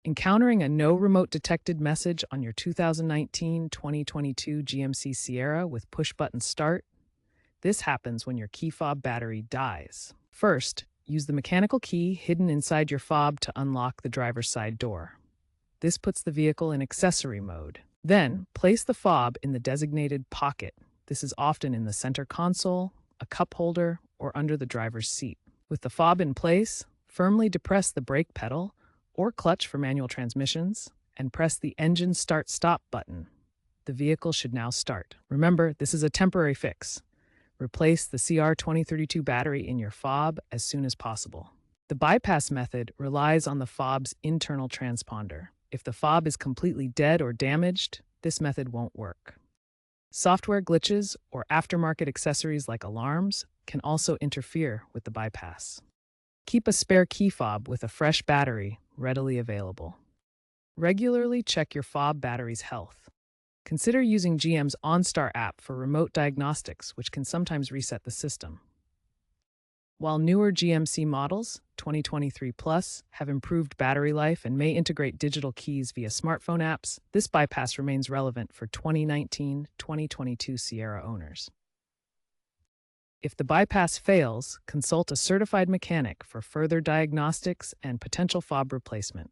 Encountering a no remote detected message on your 2019-2022 GMC Sierra with push-button start? This happens when your key fob battery dies. First, use the mechanical key hidden inside your fob to unlock the driver's side door. This puts the vehicle in accessory mode. Then, place the fob in the designated pocket. This is often in the center console, a cup holder, or under the driver's seat. With the fob in place, firmly depress the brake pedal or clutch for manual transmissions, and press the engine start-stop button. The vehicle should now start. Remember, this is a temporary fix. Replace the CR2032 battery in your fob as soon as possible. The bypass method relies on the fob's internal transponder. If the fob is completely dead or damaged, this method won't work. Software glitches or aftermarket accessories like alarms can also interfere with the bypass. Keep a spare key fob with a fresh battery readily available. Regularly check your fob battery's health. Consider using GM's OnStar app for remote diagnostics, which can sometimes reset the system. While newer GMC models, 2023 Plus, have improved battery life and may integrate digital keys via smartphone apps, this bypass remains relevant for 2019-2022 Sierra owners. If the bypass fails, consult a certified mechanic for further diagnostics and potential fob replacement.